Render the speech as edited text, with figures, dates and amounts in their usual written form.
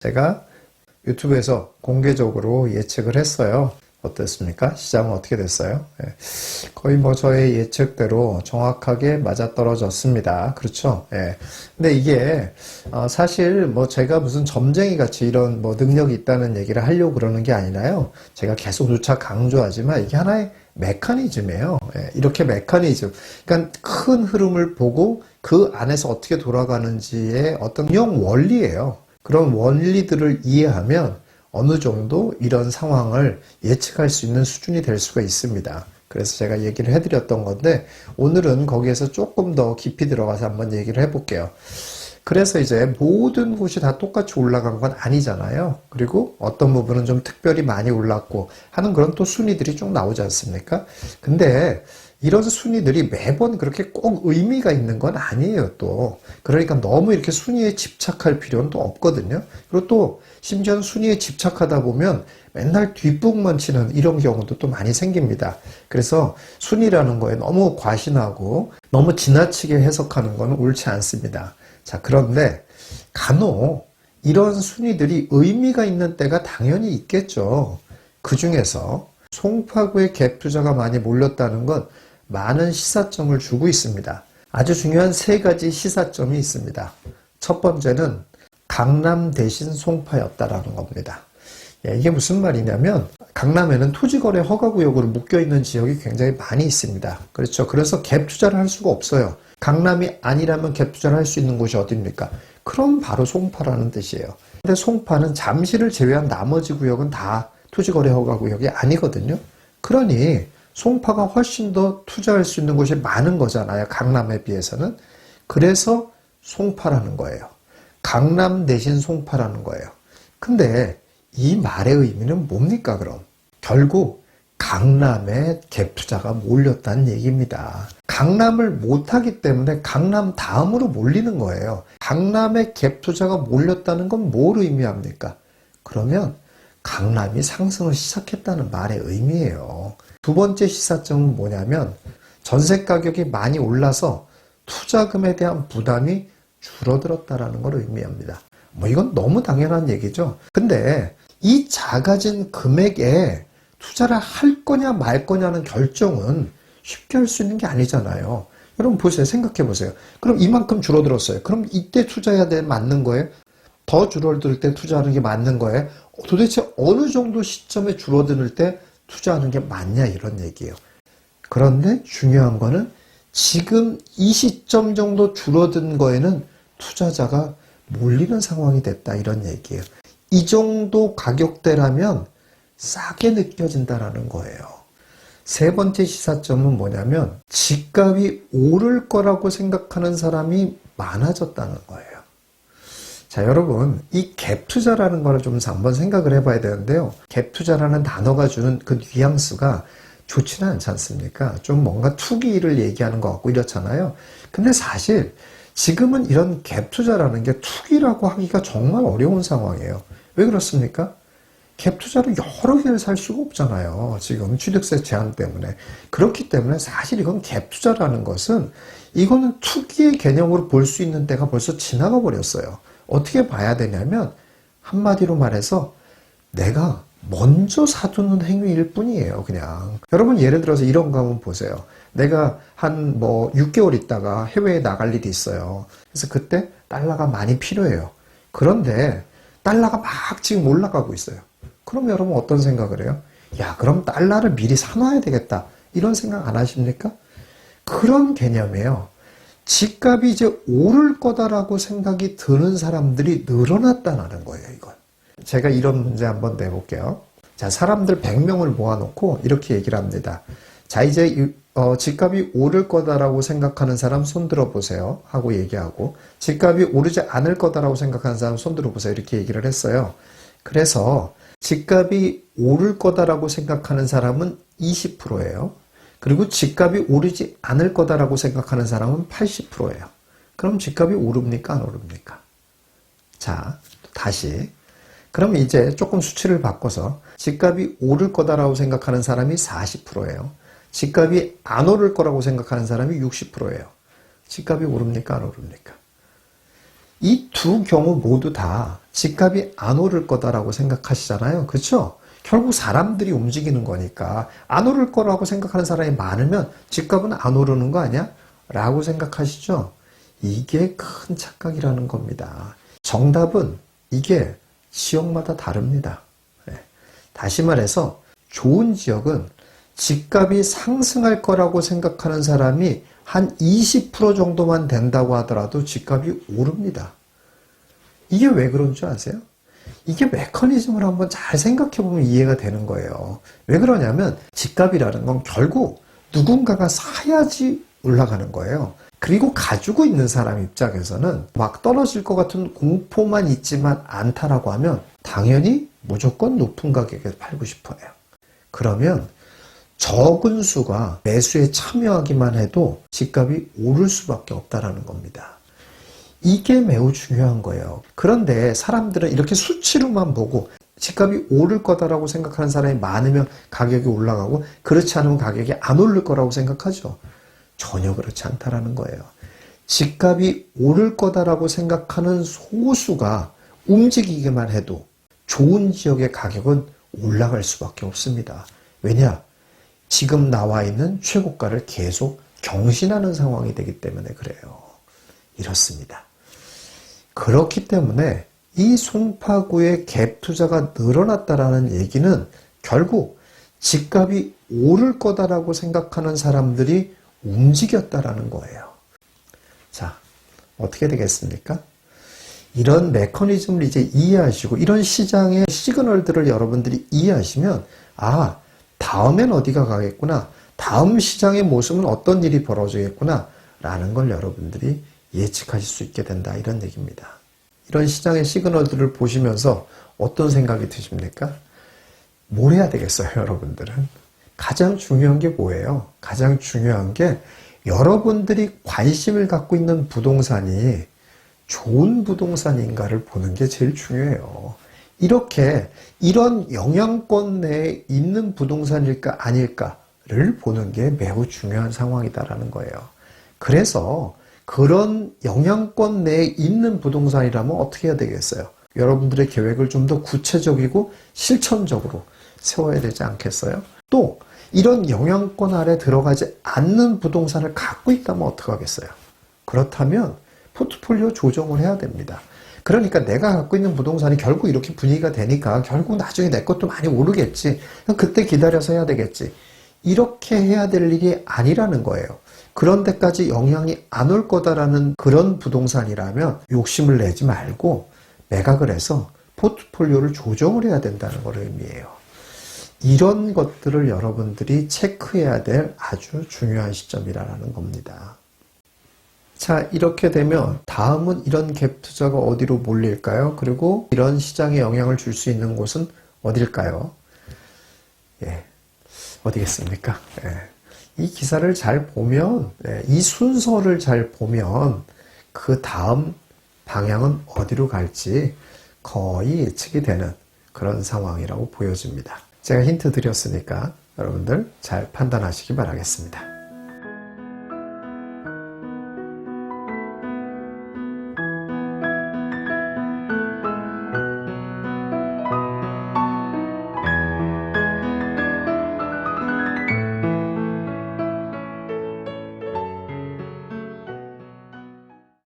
제가 유튜브에서 공개적으로 예측을 했어요. 어땠습니까? 시장은 어떻게 됐어요? 거의 저의 예측대로 정확하게 맞아떨어졌습니다. 그렇죠? 근데 이게 사실 제가 무슨 점쟁이 같이 이런 능력이 있다는 얘기를 하려고 그러는 게 아니라요. 제가 계속 누차 강조하지만 이게 하나의 메커니즘이에요. 이렇게 메커니즘. 그러니까 큰 흐름을 보고 그 안에서 어떻게 돌아가는지의 어떤 운영 원리예요. 그런 원리들을 이해하면 어느 정도 이런 상황을 예측할 수 있는 수준이 될 수가 있습니다. 그래서 제가 얘기를 해드렸던 건데 오늘은 거기에서 조금 더 깊이 들어가서 한번 얘기를 해볼게요. 그래서 이제 모든 곳이 다 똑같이 올라간 건 아니잖아요. 그리고 어떤 부분은 좀 특별히 많이 올랐고 하는 그런 또 순위들이 쭉 나오지 않습니까? 근데 이런 순위들이 매번 그렇게 꼭 의미가 있는 건 아니에요, 또. 그러니까 너무 이렇게 순위에 집착할 필요는 또 없거든요. 그리고 또, 심지어는 순위에 집착하다 보면 맨날 뒷북만 치는 이런 경우도 또 많이 생깁니다. 그래서 순위라는 거에 너무 과신하고 너무 지나치게 해석하는 건 옳지 않습니다. 자, 그런데 간혹 이런 순위들이 의미가 있는 때가 당연히 있겠죠. 그 중에서 송파구에 갭 투자가 많이 몰렸다는 건 많은 시사점을 주고 있습니다. 아주 중요한 세 가지 시사점이 있습니다. 첫 번째는 강남 대신 송파였다라는 겁니다. 이게 무슨 말이냐면 강남에는 토지거래 허가구역으로 묶여있는 지역이 굉장히 많이 있습니다. 그렇죠. 그래서 갭 투자를 할 수가 없어요. 강남이 아니라면 갭 투자를 할 수 있는 곳이 어디입니까? 그럼 바로 송파라는 뜻이에요. 근데 송파는 잠시를 제외한 나머지 구역은 다 토지거래 허가구역이 아니거든요. 그러니 송파가 훨씬 더 투자할 수 있는 곳이 많은 거잖아요. 강남에 비해서는. 그래서 송파라는 거예요. 강남 대신 송파라는 거예요. 근데 이 말의 의미는 뭡니까 그럼? 결국 강남에 갭 투자가 몰렸다는 얘기입니다. 강남을 못하기 때문에 강남 다음으로 몰리는 거예요. 강남에 갭 투자가 몰렸다는 건 뭘 의미합니까? 그러면 강남이 상승을 시작했다는 말의 의미예요. 두 번째 시사점은 뭐냐면 전세 가격이 많이 올라서 투자금에 대한 부담이 줄어들었다는 걸 의미합니다. 이건 너무 당연한 얘기죠. 근데 이 작아진 금액에 투자를 할 거냐 말 거냐는 결정은 쉽게 할 수 있는 게 아니잖아요. 여러분 보세요. 생각해 보세요. 그럼 이만큼 줄어들었어요. 그럼 이때 투자해야 돼 맞는 거예요? 더 줄어들 때 투자하는 게 맞는 거예요? 도대체 어느 정도 시점에 줄어들 때 투자하는 게 맞냐 이런 얘기예요. 그런데 중요한 거는 지금 이 시점 정도 줄어든 거에는 투자자가 몰리는 상황이 됐다 이런 얘기예요. 이 정도 가격대라면 싸게 느껴진다라는 거예요. 세 번째 시사점은 뭐냐면 집값이 오를 거라고 생각하는 사람이 많아졌다는 거예요. 자, 여러분, 이 갭 투자라는 거를 좀 한번 생각을 해봐야 되는데요. 갭 투자라는 단어가 주는 그 뉘앙스가 좋지는 않지 않습니까? 좀 뭔가 투기를 얘기하는 것 같고 이렇잖아요. 근데 사실 지금은 이런 갭 투자라는 게 투기라고 하기가 정말 어려운 상황이에요. 왜 그렇습니까? 갭 투자로 여러 개를 살 수가 없잖아요. 지금 취득세 제한 때문에. 그렇기 때문에 사실 이건 갭 투자라는 것은 이거는 투기의 개념으로 볼 수 있는 때가 벌써 지나가 버렸어요. 어떻게 봐야 되냐면 한마디로 말해서 내가 먼저 사두는 행위일 뿐이에요. 그냥 여러분 예를 들어서 이런 거 한번 보세요. 내가 한 6개월 있다가 해외에 나갈 일이 있어요. 그래서 그때 달러가 많이 필요해요. 그런데 달러가 막 지금 올라가고 있어요. 그럼 여러분 어떤 생각을 해요? 야, 그럼 달러를 미리 사놔야 되겠다. 이런 생각 안 하십니까? 그런 개념이에요. 집값이 이제 오를 거다라고 생각이 드는 사람들이 늘어났다는 거예요, 이건. 제가 이런 문제 한번 내볼게요. 자, 사람들 100명을 모아놓고 이렇게 얘기를 합니다. 자, 이제 집값이 오를 거다라고 생각하는 사람 손 들어보세요. 하고 얘기하고, 집값이 오르지 않을 거다라고 생각하는 사람 손 들어보세요. 이렇게 얘기를 했어요. 그래서 집값이 오를 거다라고 생각하는 사람은 20%예요. 그리고 집값이 오르지 않을 거다라고 생각하는 사람은 80%예요. 그럼 집값이 오릅니까? 안 오릅니까? 자, 다시. 그럼 이제 조금 수치를 바꿔서 집값이 오를 거다라고 생각하는 사람이 40%예요. 집값이 안 오를 거라고 생각하는 사람이 60%예요. 집값이 오릅니까? 안 오릅니까? 이 두 경우 모두 다 집값이 안 오를 거다라고 생각하시잖아요. 그렇죠? 결국 사람들이 움직이는 거니까 안 오를 거라고 생각하는 사람이 많으면 집값은 안 오르는 거 아니야? 라고 생각하시죠? 이게 큰 착각이라는 겁니다. 정답은 이게 지역마다 다릅니다. 다시 말해서 좋은 지역은 집값이 상승할 거라고 생각하는 사람이 한 20% 정도만 된다고 하더라도 집값이 오릅니다. 이게 왜 그런 줄 아세요? 이게 메커니즘을 한번 잘 생각해 보면 이해가 되는 거예요. 왜 그러냐면 집값이라는 건 결국 누군가가 사야지 올라가는 거예요. 그리고 가지고 있는 사람 입장에서는 막 떨어질 것 같은 공포만 있지만 않다라고 하면 당연히 무조건 높은 가격에 팔고 싶어요. 그러면 적은 수가 매수에 참여하기만 해도 집값이 오를 수밖에 없다라는 겁니다. 이게 매우 중요한 거예요. 그런데 사람들은 이렇게 수치로만 보고 집값이 오를 거다라고 생각하는 사람이 많으면 가격이 올라가고 그렇지 않으면 가격이 안 오를 거라고 생각하죠. 전혀 그렇지 않다라는 거예요. 집값이 오를 거다라고 생각하는 소수가 움직이기만 해도 좋은 지역의 가격은 올라갈 수밖에 없습니다. 왜냐? 지금 나와 있는 최고가를 계속 경신하는 상황이 되기 때문에 그래요. 이렇습니다. 그렇기 때문에 이 송파구의 갭 투자가 늘어났다라는 얘기는 결국 집값이 오를 거다라고 생각하는 사람들이 움직였다라는 거예요. 자, 어떻게 되겠습니까? 이런 메커니즘을 이제 이해하시고 이런 시장의 시그널들을 여러분들이 이해하시면 아, 다음엔 어디가 가겠구나. 다음 시장의 모습은 어떤 일이 벌어지겠구나. 라는 걸 여러분들이 예측하실 수 있게 된다. 이런 얘기입니다. 이런 시장의 시그널들을 보시면서 어떤 생각이 드십니까? 뭘 해야 되겠어요, 여러분들은? 가장 중요한 게 뭐예요? 가장 중요한 게 여러분들이 관심을 갖고 있는 부동산이 좋은 부동산인가를 보는 게 제일 중요해요. 이렇게 이런 영향권 내에 있는 부동산일까 아닐까를 보는 게 매우 중요한 상황이다라는 거예요. 그래서 그런 영향권 내에 있는 부동산이라면 어떻게 해야 되겠어요? 여러분들의 계획을 좀 더 구체적이고 실천적으로 세워야 되지 않겠어요? 또 이런 영향권 아래 들어가지 않는 부동산을 갖고 있다면 어떡하겠어요? 그렇다면 포트폴리오 조정을 해야 됩니다. 그러니까 내가 갖고 있는 부동산이 결국 이렇게 분위기가 되니까 결국 나중에 내 것도 많이 오르겠지. 그때 기다려서 해야 되겠지. 이렇게 해야 될 일이 아니라는 거예요. 그런 데까지 영향이 안 올 거다라는 그런 부동산이라면 욕심을 내지 말고 매각을 해서 포트폴리오를 조정을 해야 된다는 걸 의미해요. 이런 것들을 여러분들이 체크해야 될 아주 중요한 시점이라는 겁니다. 자, 이렇게 되면 다음은 이런 갭 투자가 어디로 몰릴까요? 그리고 이런 시장에 영향을 줄 수 있는 곳은 어딜까요? 예, 어디겠습니까? 예. 이 기사를 잘 보면, 이 순서를 잘 보면 그 다음 방향은 어디로 갈지 거의 예측이 되는 그런 상황이라고 보여집니다. 제가 힌트 드렸으니까 여러분들 잘 판단하시기 바라겠습니다.